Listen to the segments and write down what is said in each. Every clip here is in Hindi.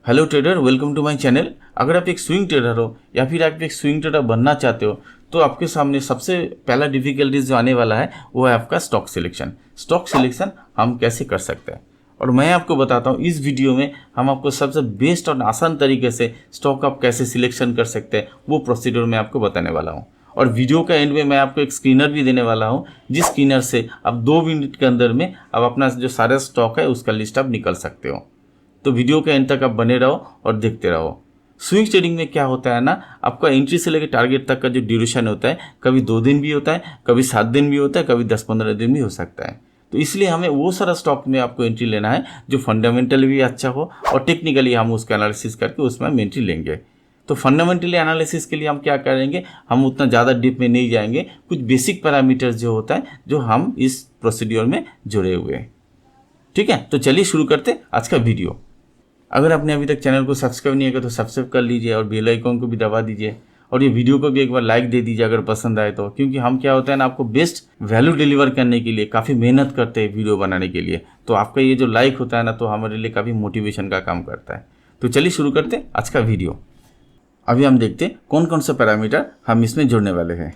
Hello trader, welcome to my channel. अगर आप एक स्विंग ट्रेडर हो या फिर आप एक स्विंग ट्रेडर बनना चाहते हो तो आपके सामने सबसे पहला डिफिकल्टीज जो आने वाला है वो है आपका स्टॉक सिलेक्शन। स्टॉक सिलेक्शन हम कैसे कर सकते हैं और मैं आपको बताता हूँ इस वीडियो में हम आपको सबसे बेस्ट और आसान तरीके से स्टॉक आप कैसे सिलेक्शन कर सकते हैं वो प्रोसीड्यूर मैं आपको बताने वाला हूँ। और वीडियो का एंड में मैं आपको एक स्क्रीनर भी देने वाला हूँ जिस स्क्रीनर से आप 2 मिनट के अंदर में आप अपना जो सारा स्टॉक है उसका लिस्ट आप निकल सकते हो। तो वीडियो के एंड तक आप बने रहो और देखते रहो। स्विंग ट्रेडिंग में क्या होता है ना, आपका एंट्री से लेकर टारगेट तक का जो ड्यूरेशन होता है कभी 2 दिन भी होता है, कभी 7 दिन भी होता है, कभी 10-15 दिन भी हो सकता है। तो इसलिए हमें वो सारा स्टॉक में आपको एंट्री लेना है जो फंडामेंटल भी अच्छा हो और टेक्निकली हम उसका एनालिसिस करके उसमें हम एंट्री लेंगे। तो फंडामेंटली एनालिसिस के लिए हम क्या करेंगे, हम उतना ज़्यादा डीप में नहीं जाएंगे, कुछ बेसिक पैरामीटर्स जो होता है जो हम इस प्रोसीड्योर में जुड़े हुए हैं। ठीक है, तो चलिए शुरू करते आज का वीडियो। अगर आपने अभी तक चैनल को सब्सक्राइब नहीं किया तो सब्सक्राइब कर लीजिए और बेल आइकन को भी दबा दीजिए और ये वीडियो को भी एक बार लाइक दे दीजिए अगर पसंद आए तो, क्योंकि हम क्या होता है ना आपको बेस्ट वैल्यू डिलीवर करने के लिए काफ़ी मेहनत करते हैं वीडियो बनाने के लिए। तो आपका ये जो लाइक होता है ना तो हमारे लिए काफ़ी मोटिवेशन का काम करता है। तो चलिए शुरू करते हैं आज का वीडियो। अभी हम देखते हैं कौन कौन सा पैरामीटर हम इसमें जोड़ने वाले हैं।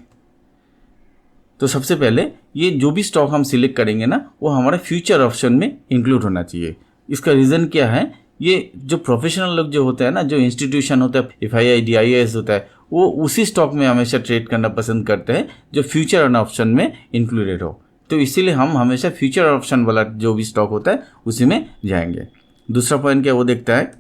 तो सबसे पहले ये जो भी स्टॉक हम सिलेक्ट करेंगे ना वो हमारे फ्यूचर ऑप्शन में इंक्लूड होना चाहिए। इसका रीज़न क्या है, ये जो प्रोफेशनल लोग जो होते हैं ना, जो इंस्टीट्यूशन होता है FII DIS होता है, वो उसी स्टॉक में हमेशा ट्रेड करना पसंद करते हैं जो फ्यूचर ऑप्शन में इंक्लूडेड हो। तो इसीलिए हम हमेशा फ्यूचर ऑप्शन वाला जो भी स्टॉक होता है उसी में जाएंगे। दूसरा पॉइंट क्या वो देखता है,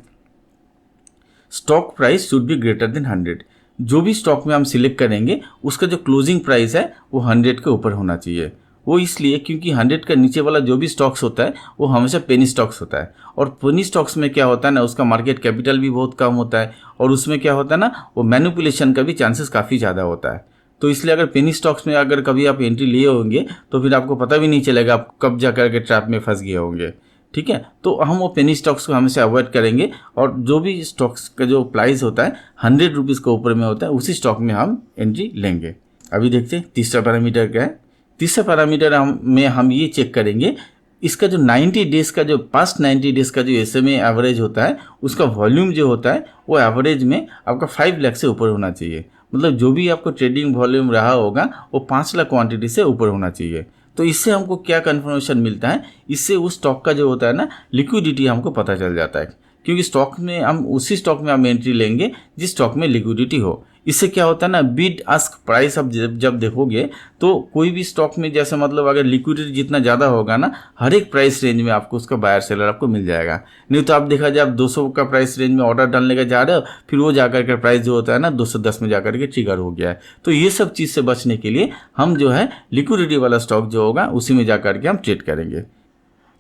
stock price should be greater than 100। जो भी स्टॉक में हम सिलेक्ट करेंगे उसका जो क्लोजिंग प्राइस है वो 100 के ऊपर होना चाहिए। वो इसलिए क्योंकि 100 का नीचे वाला जो भी स्टॉक्स होता है वो हमेशा पेनी स्टॉक्स होता है और पेनी स्टॉक्स में क्या होता है ना उसका मार्केट कैपिटल भी बहुत कम होता है और उसमें क्या होता है ना वो मैनिपुलेशन का भी चांसेस काफ़ी ज़्यादा होता है। तो इसलिए अगर पेनी स्टॉक्स में अगर कभी आप एंट्री लिए होंगे तो फिर आपको पता भी नहीं चलेगा आप कब जा करके ट्रैप में फंस गए होंगे। ठीक है, तो हम वो पेनी स्टॉक्स को हमेशा अवॉइड करेंगे और जो भी स्टॉक्स का जो प्राइस होता है 100 रुपीज़ के ऊपर में होता है उसी स्टॉक में हम एंट्री लेंगे। अभी देखते हैं तीसरा पैरामीटर क्या है। तीसरा पैरामीटर में हम ये चेक करेंगे इसका जो 90 डेज़ का जो पास्ट 90 डेज़ का जो SMA एवरेज होता है उसका वॉल्यूम जो होता है वो एवरेज में आपका 5 लाख से ऊपर होना चाहिए। मतलब जो भी आपको ट्रेडिंग वॉल्यूम रहा होगा वो 5 लाख क्वांटिटी से ऊपर होना चाहिए। तो इससे हमको क्या कन्फर्मेशन मिलता है, इससे उस स्टॉक का जो होता है ना लिक्विडिटी हमको पता चल जाता है, क्योंकि स्टॉक में हम उसी स्टॉक में हम एंट्री लेंगे जिस स्टॉक में लिक्विडिटी हो। इससे क्या होता है ना, बिड आस्क प्राइस आप जब देखोगे तो कोई भी स्टॉक में जैसे मतलब अगर लिक्विडिटी जितना ज़्यादा होगा ना हर एक प्राइस रेंज में आपको उसका बायर सेलर आपको मिल जाएगा। नहीं तो आप देखा जाए आप 200 का प्राइस रेंज में ऑर्डर डालने का जा रहे हो फिर वो जाकर के प्राइस जो होता है ना 210 में जाकर के ट्रिगर हो गया है। तो ये सब चीज़ से बचने के लिए हम जो है लिक्विडिटी वाला स्टॉक जो होगा उसी में जाकर के हम ट्रेड करेंगे।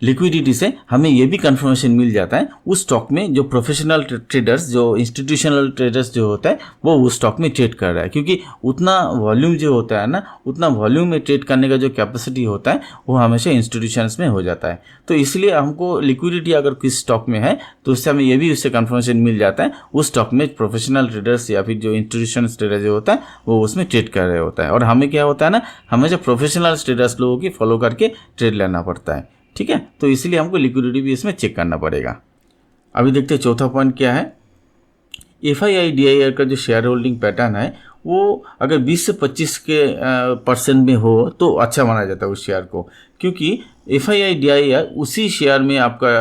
लिक्विडिटी से हमें ये भी कंफर्मेशन मिल जाता है उस स्टॉक में जो प्रोफेशनल ट्रेडर्स जो इंस्टीट्यूशनल ट्रेडर्स जो होता है वो उस स्टॉक में ट्रेड कर रहा है, क्योंकि उतना वॉल्यूम जो होता है ना उतना वॉल्यूम में ट्रेड करने का जो कैपेसिटी होता है वो हमेशा इंस्टीट्यूशंस में हो जाता है। तो इसलिए हमको लिक्विडिटी अगर किस स्टॉक में है तो उससे हमें ये भी उससे कंफर्मेशन मिल जाता है उस स्टॉक में प्रोफेशनल ट्रेडर्स या फिर जो इंस्टीट्यूशन ट्रेडर जो होता है वो उसमें ट्रेड कर रहे होता है। और हमें क्या होता है ना, हमेशा प्रोफेशनल ट्रेडर्स लोगों की फॉलो करके ट्रेड लेना पड़ता है। ठीक है, तो इसलिए हमको लिक्विडिटी भी इसमें चेक करना पड़ेगा। अभी देखते हैं चौथा पॉइंट क्या है। FII DII का जो शेयर होल्डिंग पैटर्न है वो अगर 20 से 25 के % में हो तो अच्छा माना जाता है उस शेयर को, क्योंकि FII DII उसी शेयर में आपका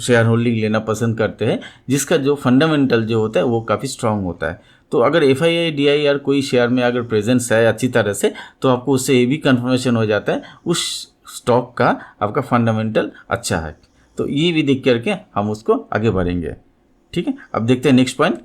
शेयर होल्डिंग लेना पसंद करते हैं जिसका जो फंडामेंटल जो होता है वो काफ़ी स्ट्रांग होता है। तो अगर FII DII कोई शेयर में अगर प्रेजेंस है अच्छी तरह से तो आपको उससे ये भी कंफर्मेशन हो जाता है उस स्टॉक का आपका फंडामेंटल अच्छा है। तो ये भी देख करके हम उसको आगे बढ़ेंगे। ठीक है, अब देखते हैं नेक्स्ट पॉइंट।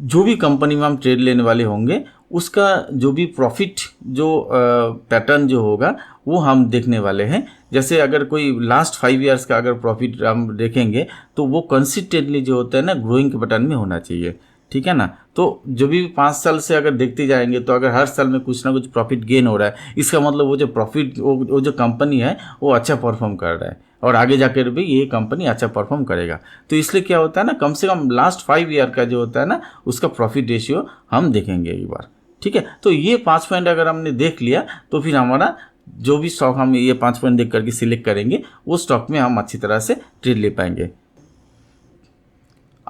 जो भी कंपनी में हम ट्रेड लेने वाले होंगे उसका जो भी प्रॉफिट जो पैटर्न जो होगा वो हम देखने वाले हैं। जैसे अगर कोई लास्ट 5 ईयर्स का अगर प्रॉफिट हम देखेंगे तो वो कंसिस्टेंटली जो होता है ना ग्रोइंग के पैटर्न में होना चाहिए। ठीक है ना, तो जो भी 5 साल से अगर देखते जाएंगे तो अगर हर साल में कुछ ना कुछ प्रॉफिट गेन हो रहा है इसका मतलब वो जो प्रॉफिट वो जो कंपनी है वो अच्छा परफॉर्म कर रहा है और आगे जाकर भी ये कंपनी अच्छा परफॉर्म करेगा। तो इसलिए क्या होता है ना, कम से कम लास्ट 5 ईयर का जो होता है ना उसका प्रॉफिट रेशियो हम देखेंगे एक बार। ठीक है, तो ये 5 पॉइंट अगर हमने देख लिया तो फिर हमारा जो भी स्टॉक हम ये 5 पॉइंट देख करके सिलेक्ट करेंगे वो स्टॉक में हम अच्छी तरह से ट्रेड ले पाएंगे।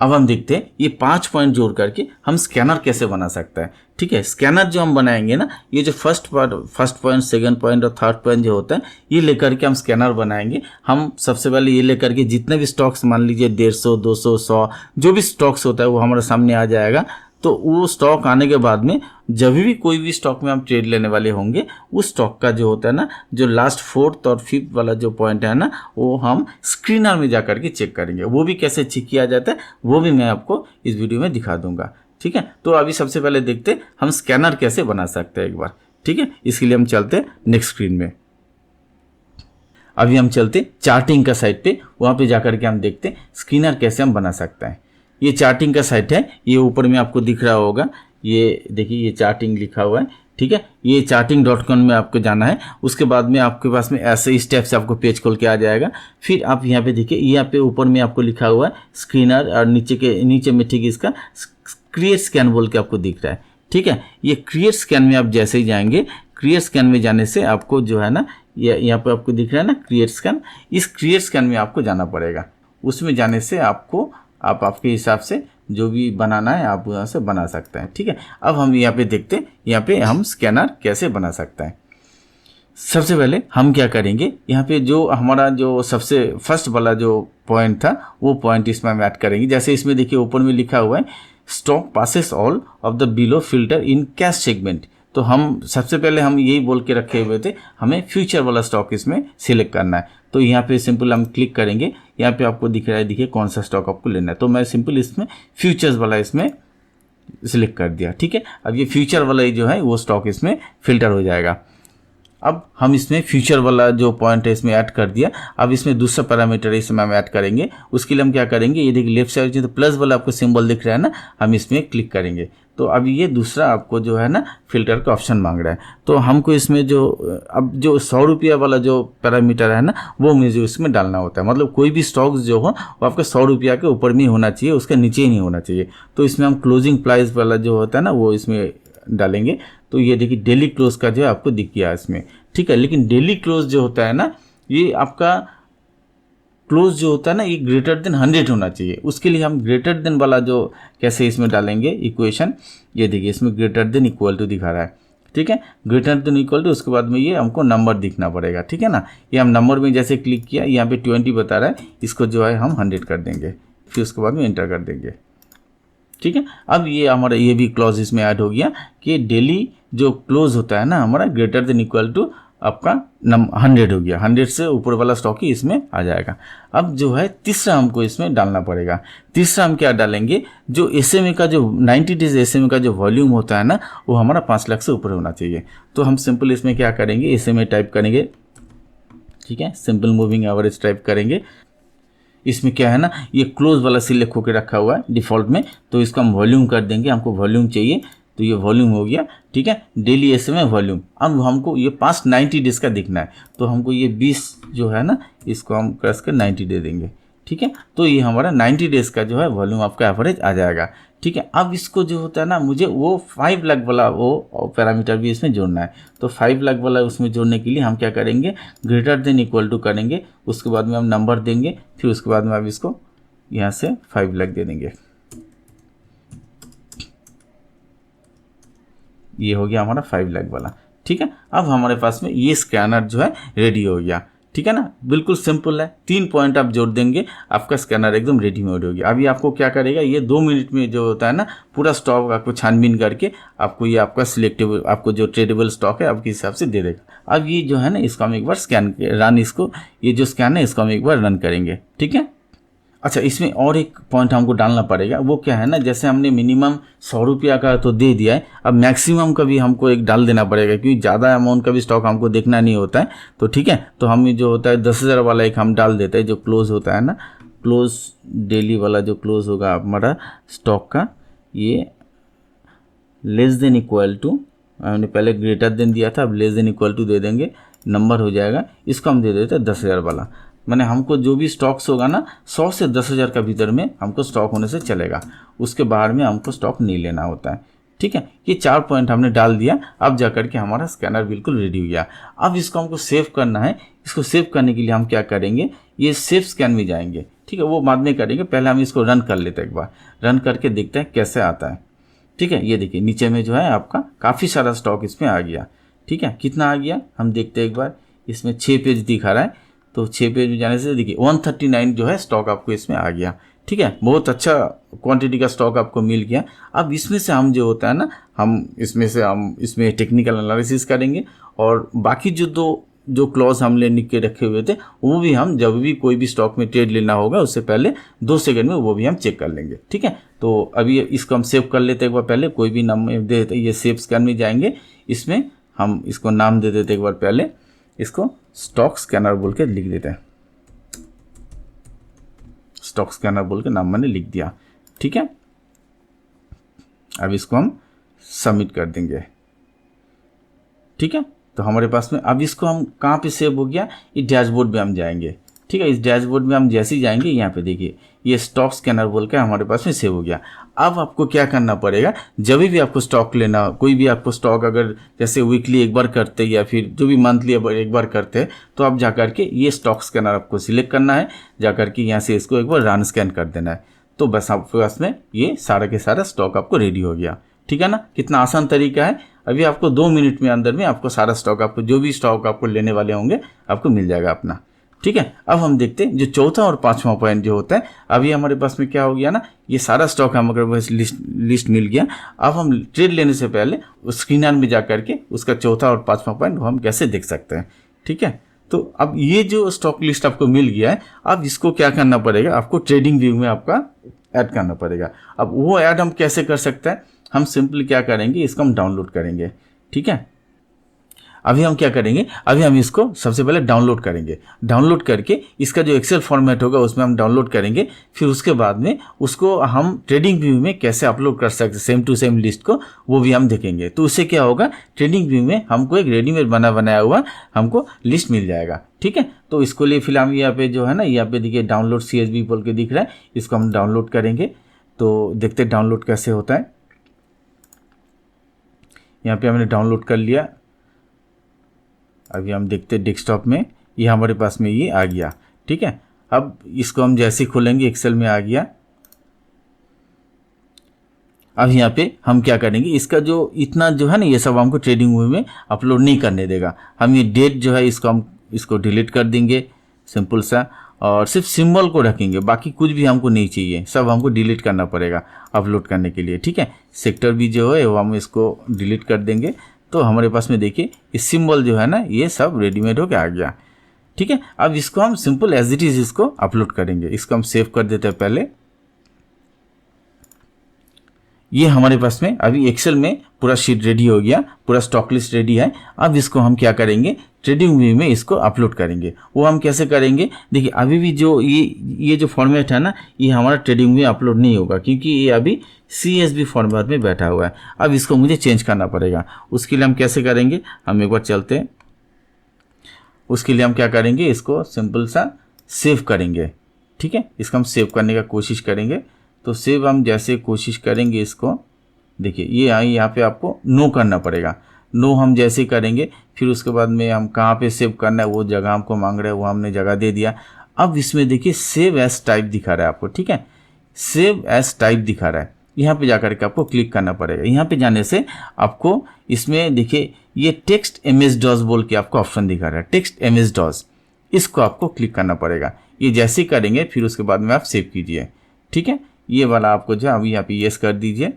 अब हम देखते हैं ये 5 पॉइंट जोड़ करके हम स्कैनर कैसे बना सकता है। ठीक है, स्कैनर जो हम बनाएंगे ना, ये जो फर्स्ट पॉइंट, सेकंड पॉइंट और थर्ड पॉइंट जो होता है, ये लेकर के हम स्कैनर बनाएंगे। हम सबसे पहले ये लेकर के जितने भी स्टॉक्स, मान लीजिए 150, 200, 100 जो भी स्टॉक्स होता है वो हमारे सामने आ जाएगा। तो वो स्टॉक आने के बाद में जब भी कोई भी स्टॉक में हम ट्रेड लेने वाले होंगे, उस स्टॉक का जो होता है ना, जो लास्ट 4th और 5th वाला जो पॉइंट है ना, वो हम स्क्रीनर में जा करके चेक करेंगे। वो भी कैसे चेक किया जाता है वो भी मैं आपको इस वीडियो में दिखा दूंगा। ठीक है, तो अभी सबसे पहले देखते हम स्कैनर कैसे बना सकते हैं एक बार। ठीक है, इसके लिए हम चलते हैं नेक्स्ट स्क्रीन में। अभी हम चलते चार्टिंग का साइट पे, वहाँ पे जाकर के हम देखते स्कैनर कैसे हम बना सकते हैं। ये चार्टिंग का साइट है, ये ऊपर में आपको दिख रहा होगा, ये देखिए ये चार्टिंग लिखा हुआ है। ठीक है, ये charting.com में आपको जाना है। उसके बाद में आपके पास में ऐसे इस टाइप से आपको पेज खोल के आ जाएगा। फिर आप यहाँ पे देखिए, यहाँ पे ऊपर में आपको लिखा हुआ है स्क्रीनर, और नीचे में ठीक इसका क्रिएट स्कैन बोल के आपको दिख रहा है। ठीक है, ये क्रिएट स्कैन में आप जैसे ही जाएंगे, क्रिएट स्कैन में जाने से आपको जो है ना, यहाँ पे आपको दिख रहा है ना क्रिएट स्कैन, इस क्रिएट स्कैन में आपको जाना पड़ेगा। उसमें जाने से आपको आपके हिसाब से जो भी बनाना है आप यहाँ से बना सकते हैं। ठीक है, अब हम यहाँ पे देखते हैं यहाँ पे हम स्कैनर कैसे बना सकते हैं। सबसे पहले हम क्या करेंगे, यहाँ पे जो हमारा जो सबसे फर्स्ट वाला जो पॉइंट था वो पॉइंट इसमें हम ऐड करेंगे। जैसे इसमें देखिए ऊपर में लिखा हुआ है stock passes all of the below filter in cash segment. तो हम सबसे पहले हम यही बोल के रखे हुए थे, हमें फ्यूचर वाला स्टॉक इसमें सिलेक्ट करना है। तो यहाँ पे सिंपल हम क्लिक करेंगे, यहाँ पे आपको दिख रहा है, देखिए कौन सा स्टॉक आपको लेना है। तो मैं सिंपल इसमें फ्यूचर्स वाला इसमें सिलेक्ट कर दिया। ठीक है, अब ये फ्यूचर वाला जो है वो स्टॉक इसमें फिल्टर हो जाएगा। अब हम इसमें फ्यूचर वाला जो पॉइंट है इसमें ऐड कर दिया। अब इसमें दूसरा पैरामीटर इसमें हम ऐड करेंगे। उसके लिए हम क्या करेंगे, ये देखिए लेफ्ट साइड जो प्लस वाला आपको सिंबल दिख रहा है ना, हम इसमें क्लिक करेंगे। तो अभी ये दूसरा आपको जो है ना फिल्टर का ऑप्शन मांग रहा है। तो हमको इसमें जो अब जो 100 रुपया वाला जो पैरामीटर है ना, वो मुझे इसमें डालना होता है। मतलब कोई भी स्टॉक्स जो हो वो आपका 100 रुपया के ऊपर में होना चाहिए, उसके नीचे ही नहीं होना चाहिए। तो इसमें हम क्लोजिंग प्राइस वाला जो होता है ना वो इसमें डालेंगे। तो ये देखिए डेली क्लोज का जो है आपको दिख गया इसमें। ठीक है, लेकिन डेली क्लोज जो होता है ना, ये आपका क्लोज जो होता है ना, ये ग्रेटर देन 100 होना चाहिए। उसके लिए हम ग्रेटर देन वाला जो कैसे इसमें डालेंगे इक्वेशन, ये देखिए इसमें ग्रेटर देन इक्वल टू दिखा रहा है। ठीक है, ग्रेटर देन इक्वल टू, उसके बाद में ये हमको नंबर दिखना पड़ेगा। ठीक है ना, ये हम नंबर में जैसे क्लिक किया, यहाँ पे 20 बता रहा है, इसको जो है हम 100 कर देंगे, फिर उसके बाद में एंटर कर देंगे। ठीक है, अब ये हमारा ये भी क्लॉज इसमें ऐड हो गया कि डेली जो क्लोज होता है ना हमारा ग्रेटर देन इक्वल टू आपका 100 हो गया। 100 से ऊपर वाला स्टॉक ही इसमें आ जाएगा। अब जो है तीसरा हमको इसमें डालना पड़ेगा। तीसरा हम क्या डालेंगे, जो SMA का जो 90 डेज SMA का जो वॉल्यूम होता है ना, वो हमारा 5 लाख से ऊपर होना चाहिए। तो हम सिंपल इसमें क्या करेंगे, SMA टाइप करेंगे। ठीक है, सिंपल मूविंग एवरेज टाइप करेंगे। इसमें क्या है ना, ये क्लोज वाला सिलेक्ट होकर रखा हुआ है डिफ़ॉल्ट में, तो इसको हम वॉल्यूम कर देंगे। हमको वॉल्यूम चाहिए, तो ये वॉल्यूम हो गया। ठीक है, डेली SMA वॉल्यूम। अब हमको ये पास्ट 90 डेज का दिखना है, तो हमको ये 20 जो है ना, इसको हम क्रस कर 90 दे देंगे। ठीक है, तो ये हमारा 90 डेज का जो है वॉल्यूम आपका एवरेज आ जाएगा। ठीक है, अब इसको जो होता है ना, मुझे वो 5 लाख वाला वो पैरामीटर भी इसमें जोड़ना है। तो 5 लाख वाला उसमें जोड़ने के लिए हम क्या करेंगे, ग्रेटर देन इक्वल टू करेंगे। उसके बाद में हम नंबर देंगे, फिर उसके बाद में आप इसको यहाँ से 5 लाख दे देंगे। ये हो गया हमारा 5 लाख वाला। ठीक है, अब हमारे पास में ये स्कैनर जो है रेडी हो गया। ठीक है ना, बिल्कुल सिंपल है। 3 पॉइंट आप जोड़ देंगे, आपका स्कैनर एकदम रेडीमेड हो गया। अभी आपको क्या करेगा, ये 2 मिनट में जो होता है ना, पूरा स्टॉक आपको छानबीन करके आपको ये आपका सिलेक्टेबल, आपको जो ट्रेडेबल स्टॉक है आपके हिसाब से दे देगा। अब ये जो है ना, इसको हम एक बार ये जो स्कैन है इसको हम एक बार रन करेंगे। ठीक है, अच्छा इसमें और एक पॉइंट हमको डालना पड़ेगा। वो क्या है ना, जैसे हमने मिनिमम 100 रुपया का तो दे दिया है, अब मैक्सिमम का भी हमको एक डाल देना पड़ेगा, क्योंकि ज़्यादा अमाउंट का भी स्टॉक हमको देखना नहीं होता है। तो ठीक है, तो हम जो होता है 10,000 वाला एक हम डाल देते हैं, जो क्लोज होता है ना, क्लोज डेली वाला जो क्लोज होगा हमारा स्टॉक का, ये लेस देन इक्वल टू, हमने पहले ग्रेटर देन दिया था, अब लेस देन इक्वल टू दे देंगे, नंबर हो जाएगा। इसको हम दे देते हैं 10,000 वाला। मैंने हमको जो भी स्टॉक्स होगा ना, 100 से 10,000 का भीतर में हमको स्टॉक होने से चलेगा, उसके बाहर में हमको स्टॉक नहीं लेना होता है। ठीक है, ये 4 पॉइंट हमने डाल दिया। अब जाकर के हमारा स्कैनर बिल्कुल रेडी हो गया। अब इसको हमको सेव करना है। इसको सेव करने के लिए हम क्या करेंगे, ये सेव स्कैन में जाएंगे। ठीक है, वो बाद में करेंगे, पहले हम इसको रन कर लेते हैं, एक बार रन करके देखते हैं कैसे आता है। ठीक है, ये देखिए नीचे में जो है आपका काफ़ी सारा स्टॉक इसमें आ गया। ठीक है, कितना आ गया हम देखते हैं एक बार, इसमें 6 पेज दिखा रहा है, तो 6 पेज में जाने से देखिए 139 जो है स्टॉक आपको इसमें आ गया। ठीक है, बहुत अच्छा क्वांटिटी का स्टॉक आपको मिल गया। अब इसमें से हम जो होता है ना, हम इसमें टेक्निकल एनालिसिस करेंगे, और बाकी जो क्लॉज हमने लिख के रखे हुए थे वो भी हम जब भी कोई भी स्टॉक में ट्रेड लेना होगा उससे पहले 2 सेकंड में वो भी हम चेक कर लेंगे। ठीक है, तो अभी इसको हम सेव कर लेते हैं एक बार, पहले कोई भी नाम दे देते, ये सेव स्कैन में जाएंगे, इसमें हम इसको नाम दे देते एक बार, पहले इसको स्टॉक स्कैनर बोल के लिख देते हैं, स्टॉक स्कैनर बोल के नाम मैंने लिख दिया। ठीक है, अब इसको हम सबमिट कर देंगे। ठीक है, तो हमारे पास में अब इसको हम कहाँ पे सेव हो गया, इस डैशबोर्ड में हम जाएंगे। ठीक है, इस डैशबोर्ड में हम जैसे ही जाएंगे यहाँ पे देखिए ये स्टॉक स्कैनर बोल के हमारे पास में सेव हो गया। अब आपको क्या करना पड़ेगा, जब भी आपको स्टॉक लेना, कोई भी आपको स्टॉक अगर जैसे वीकली एक बार करते या फिर जो भी मंथली एक बार करते हैं, तो आप जाकर के ये स्टॉक स्कैनर आपको सिलेक्ट करना है, जाकर के यहाँ से इसको एक बार रन स्कैन कर देना है, तो बस आपके पास में ये सारा के सारा स्टॉक आपको रेडी हो गया। ठीक है ना, कितना आसान तरीका है। अभी आपको 2 मिनट में अंदर में आपको सारा स्टॉक, आपको जो भी स्टॉक आपको लेने वाले होंगे आपको मिल जाएगा अपना। ठीक है, अब हम देखते हैं जो चौथा और 5वां पॉइंट जो होता है। अभी हमारे पास में क्या हो गया ना, ये सारा स्टॉक हमारे पास लिस्ट मिल गया। अब हम ट्रेड लेने से पहले उस स्क्रीनर में जा करके उसका चौथा और 5वां पॉइंट हम कैसे देख सकते हैं। ठीक है, तो अब ये जो स्टॉक लिस्ट आपको मिल गया है, अब इसको क्या करना पड़ेगा, आपको ट्रेडिंग व्यू में आपका ऐड करना पड़ेगा। अब वो ऐड हम कैसे कर सकते हैं, हम सिंपली क्या करेंगे, इसको हम डाउनलोड करेंगे। ठीक है, अभी हम क्या करेंगे, अभी हम इसको सबसे पहले डाउनलोड करेंगे। डाउनलोड करके इसका जो एक्सेल फॉर्मेट होगा उसमें हम डाउनलोड करेंगे, फिर उसके बाद में उसको हम ट्रेडिंग व्यू में कैसे अपलोड कर सकते हैं, सेम टू सेम लिस्ट को, वो भी हम देखेंगे। तो उससे क्या होगा, ट्रेडिंग व्यू में हमको एक रेडीमेड बनाया हुआ हमको लिस्ट मिल जाएगा। ठीक है, तो इसको लिए फिलहाल यहाँ पे जो है ना, यहाँ पे देखिए डाउनलोड CSV बोल के दिख रहा है, इसको हम डाउनलोड करेंगे। तो देखते डाउनलोड कैसे होता है। यहाँ पे हमने डाउनलोड कर लिया। अभी हम देखते हैं डेस्कटॉप में, ये हमारे पास में ये आ गया। ठीक है, अब इसको हम जैसे ही खोलेंगे एक्सेल में आ गया। अब यहाँ पे हम क्या करेंगे, इसका जो इतना जो है ना, ये सब हमको ट्रेडिंग व्यू में अपलोड नहीं करने देगा। हम ये डेट जो है इसको डिलीट कर देंगे सिंपल सा, और सिर्फ सिंबल को रखेंगे, बाकी कुछ भी हमको नहीं चाहिए, सब हमको डिलीट करना पड़ेगा अपलोड करने के लिए। ठीक है, सेक्टर भी जो है वो हम इसको डिलीट कर देंगे। तो हमारे पास में देखिए इस सिंबल जो है ना, ये सब रेडीमेड होके आ गया। ठीक है, अब इसको हम सिंपल एज इट इज इसको अपलोड करेंगे। इसको हम सेव कर देते हैं पहले। ये हमारे पास में अभी एक्सेल में पूरा शीट रेडी हो गया, पूरा स्टॉक लिस्ट रेडी है। अब इसको हम क्या करेंगे, ट्रेडिंग व्यू में इसको अपलोड करेंगे। वो हम कैसे करेंगे, देखिए अभी भी जो ये जो फॉर्मेट है ना, ये हमारा ट्रेडिंग में अपलोड नहीं होगा, क्योंकि ये अभी CSV फॉर्मेट में बैठा हुआ है। अब इसको मुझे चेंज करना पड़ेगा। उसके लिए हम कैसे करेंगे, हम एक बार चलते हैं। उसके लिए हम क्या करेंगे, इसको सिंपल सा सेव करेंगे। ठीक है, इसको हम सेव करने का कोशिश करेंगे। तो सेव हम जैसे कोशिश करेंगे इसको, देखिए ये यहाँ पे आपको नो करना पड़ेगा। नो हम जैसे करेंगे, फिर उसके बाद में हम कहाँ पे सेव करना है वो जगह हमको मांग रहा है, वो हमने जगह दे दिया। अब इसमें देखिए सेव एज टाइप दिखा रहा है आपको। ठीक है, सेव एज टाइप दिखा रहा है, यहाँ पे जाकर के आपको क्लिक करना पड़ेगा। यहाँ पे जाने से आपको इसमें देखिए ये टेक्स्ट MS DOS बोल के आपको ऑप्शन दिखा रहा है, टेक्स्ट MS DOS, इसको आपको क्लिक करना पड़ेगा। ये जैसे ही करेंगे फिर उसके बाद में आप सेव कीजिए। ठीक है, ये वाला आपको जो अभी यहाँ पे यस कर दीजिए।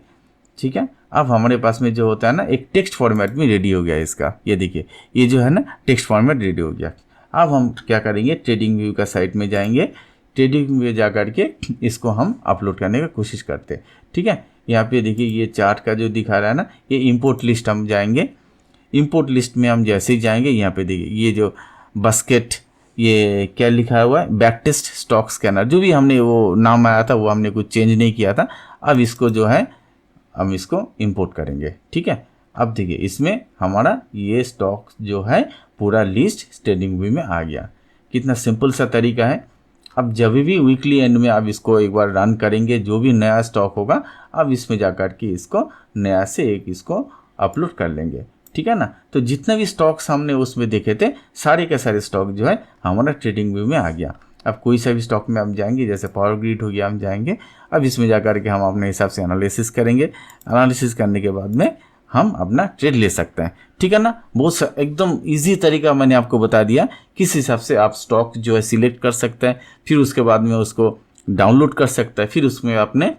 ठीक है, अब हमारे पास में जो होता है ना, एक टेक्स्ट फॉर्मेट में रेडी हो गया इसका। ये देखिए ये जो है ना टेक्स्ट फॉर्मेट रेडी हो गया। अब हम क्या करेंगे, ट्रेडिंग व्यू का साइट में जाएंगे। ट्रेडिंग व्यू जा करके इसको हम अपलोड करने का कोशिश करते हैं। ठीक है, यहाँ पे देखिए ये चार्ट का जो दिखा रहा है ना, ये इंपोर्ट लिस्ट हम जाएंगे। इंपोर्ट लिस्ट में हम जैसे ही जाएंगे, यहाँ पे देखिए ये जो बास्केट, ये क्या लिखा हुआ है, बैक टेस्ट स्टॉक स्कैनर, जो भी हमने वो नाम आया था वो हमने कुछ चेंज नहीं किया था। अब इसको जो है हम इसको इंपोर्ट करेंगे। ठीक है, अब देखिए इसमें हमारा ये स्टॉक जो है पूरा लिस्ट ट्रेडिंग व्यू में आ गया। कितना सिंपल सा तरीका है। अब जब भी वीकली एंड में आप इसको एक बार रन करेंगे, जो भी नया स्टॉक होगा अब इसमें जाकर के इसको नया से एक इसको अपलोड कर लेंगे। ठीक है ना, तो जितने भी स्टॉक्स हमने उसमें देखे थे, सारे के सारे स्टॉक जो है हमारा ट्रेडिंग व्यू में आ गया। अब कोई सा भी स्टॉक में हम जाएंगे, जैसे पावर ग्रिड हो गया, हम जाएंगे। अब इसमें जा कर के हम अपने हिसाब से एनालिसिस करेंगे। एनालिसिस करने के बाद में हम अपना ट्रेड ले सकते हैं, ठीक है ना। बहुत एकदम इजी तरीका मैंने आपको बता दिया, किस हिसाब से आप स्टॉक जो है सिलेक्ट कर सकते हैं, फिर उसके बाद में उसको डाउनलोड कर सकते हैं, फिर उसमें अपने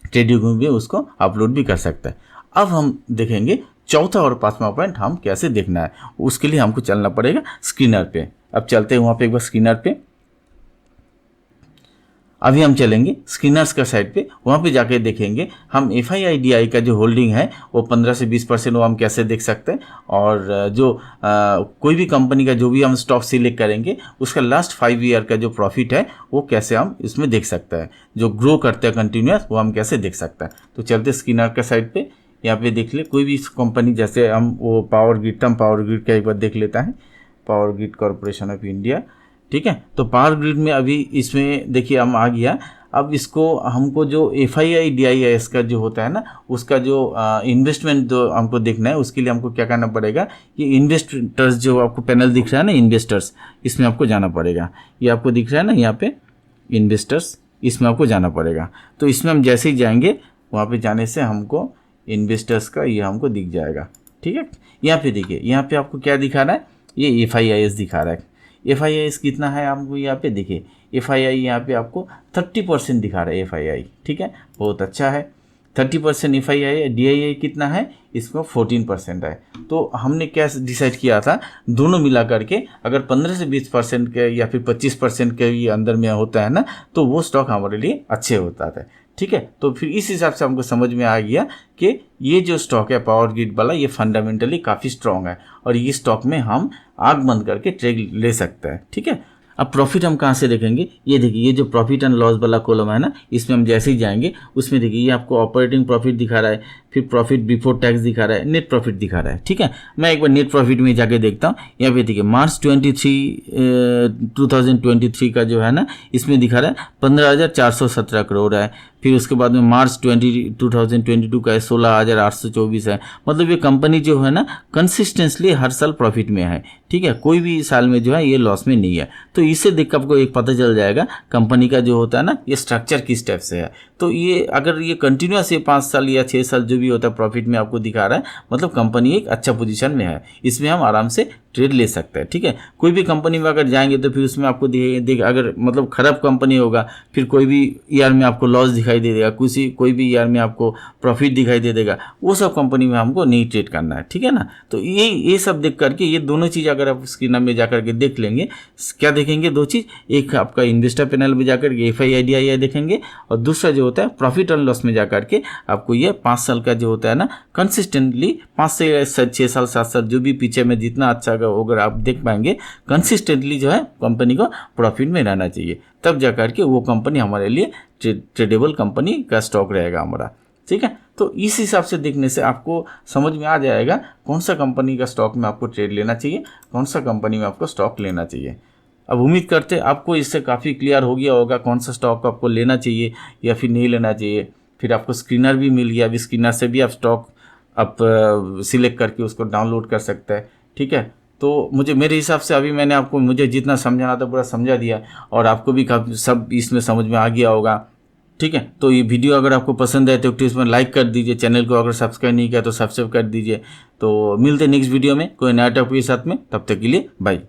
ट्रेडिंग में भी उसको अपलोड भी कर सकते हैं। अब हम देखेंगे चौथा और पांचवा पॉइंट हम कैसे देखना है। उसके लिए हमको चलना पड़ेगा स्क्रीनर पे। अब चलते हैं वहाँ पे एक बार स्क्रीनर पे। अभी हम चलेंगे स्क्रीनर्स का साइड पे, वहाँ पे जाके देखेंगे हम FII-DI का जो होल्डिंग है वो 15 से 20% वो हम कैसे देख सकते हैं। और जो कोई भी कंपनी का जो भी हम स्टॉक सिलेक्ट करेंगे उसका लास्ट 5 ईयर का जो प्रॉफिट है वो कैसे हम इसमें देख सकते हैं, जो ग्रो करते हैं कंटिन्यूस वो हम कैसे देख सकते हैं। तो चलते स्क्रीनर का साइड पे, यहाँ पे देख ले कोई भी कंपनी, जैसे हम वो पावर ग्रिड का एक बार देख लेता है, power grid corporation of India, ठीक है। तो पावर ग्रिड में अभी इसमें देखिए हम आ गया। अब इसको हमको जो FII-DI का जो होता है ना, उसका जो इन्वेस्टमेंट जो हमको देखना है, उसके लिए हमको क्या करना पड़ेगा, ये इन्वेस्टर्स जो आपको पैनल दिख रहा है ना, इन्वेस्टर्स, इसमें आपको जाना पड़ेगा। ये आपको दिख रहा है ना यहाँ पे इन्वेस्टर्स, इसमें आपको जाना पड़ेगा। तो इसमें हम जैसे ही जाएंगे, वहाँ पे जाने से हमको इन्वेस्टर्स का ये हमको दिख जाएगा, ठीक है। यहाँ पे देखिए, यहाँ पे आपको क्या दिखा रहा है, ये FIIs दिखा रहा है। FIIs कितना है आपको यहाँ पे देखिए, FII यहाँ पे आपको 30% दिखा रहा है FII, ठीक है, बहुत अच्छा है। 30% FII है, DII कितना है, इसको 14% है। तो हमने क्या डिसाइड किया था, दोनों मिला करके अगर 15 से 20% के या फिर 25% के भी अंदर में होता है ना, तो वो स्टॉक हमारे लिए अच्छे होता था, ठीक है। तो फिर इस हिसाब से हमको समझ में आ गया कि ये जो स्टॉक है पावर ग्रिड वाला, ये फंडामेंटली काफ़ी स्ट्रॉन्ग है और ये स्टॉक में हम आंख बंद करके ट्रेड ले सकते हैं, ठीक है। अब प्रॉफिट हम कहाँ से देखेंगे, ये देखिए, ये जो प्रॉफिट एंड लॉस वाला कॉलम है ना, इसमें हम जैसे ही जाएंगे उसमें देखिए ये आपको ऑपरेटिंग प्रॉफिट दिखा रहा है, फिर प्रॉफिट बिफोर टैक्स दिखा रहा है, नेट प्रॉफिट दिखा रहा है, ठीक है। मैं एक बार नेट प्रॉफिट में जाके देखता हूँ। यहाँ पे देखिए मार्च 2023 का जो है ना, इसमें दिखा रहा है 15,417 करोड़ है। फिर उसके बाद में मार्च 2022 का 16,824 है। मतलब ये कंपनी जो है ना कंसिस्टेंटली हर साल प्रॉफिट में है, ठीक है, कोई भी साल में जो है ये लॉस में नहीं है। तो इससे देख कर आपको एक पता चल जाएगा कंपनी का जो होता है ना, ये स्ट्रक्चर किस टाइप से है। तो ये अगर ये कंटिन्यूस ये 5 साल या 6 साल जो भी होता है प्रॉफिट में आपको दिखा रहा है, मतलब कंपनी एक अच्छा पोजीशन में है, इसमें हम आराम से ट्रेड ले सकते हैं, ठीक है। कोई भी कंपनी में अगर जाएंगे तो फिर उसमें आपको अगर मतलब खराब कंपनी होगा, फिर कोई भी ईयर में आपको लॉस दिखाई दे देगा, कोई भी ईयर में आपको प्रॉफिट दिखाई दे देगा, वो सब कंपनी में हमको नहीं ट्रेड करना है, ठीक है ना। तो ये सब देख करके, ये दोनों चीज़ अगर आप स्क्रीन में जा करके देख लेंगे, क्या देखेंगे, 2 चीज़, एक आपका इन्वेस्टर पैनल में जाकर के FII-DI देखेंगे, और दूसरा जो होता है प्रॉफिट एंड लॉस में जाकर के आपको ये 5 साल का जो होता है ना, कंसिस्टेंटली 5 से 6 साल 7 साल जो भी पीछे में जितना अच्छा अगर आप देख पाएंगे, कंसिस्टेंटली जो है कंपनी को प्रॉफिट में रहना चाहिए, तब जाकर के वो कंपनी हमारे लिए ट्रेडेबल कंपनी का स्टॉक रहेगा हमारा, ठीक है। तो इस हिसाब से देखने से आपको समझ में आ जाएगा कौन सा कंपनी का स्टॉक में आपको ट्रेड लेना चाहिए, कौन सा कंपनी में आपको स्टॉक लेना चाहिए। अब उम्मीद करते हैं आपको इससे काफ़ी क्लियर हो गया होगा कौन सा स्टॉक आपको लेना चाहिए या फिर नहीं लेना चाहिए। फिर आपको स्क्रीनर भी मिल गया, अभी स्क्रीनर से भी आप स्टॉक आप सिलेक्ट करके उसको डाउनलोड कर सकते हैं, ठीक है। तो मेरे हिसाब से अभी मैंने आपको मुझे जितना समझाना था पूरा समझा दिया, और आपको भी सब इसमें समझ में आ गया होगा, ठीक है। तो ये वीडियो अगर आपको पसंद है तो इसमें लाइक कर दीजिए, चैनल को अगर सब्सक्राइब नहीं किया तो सब्सक्राइब कर दीजिए। तो मिलते नेक्स्ट वीडियो में कोई नया टॉपिक के साथ में, तब तक के लिए बाय।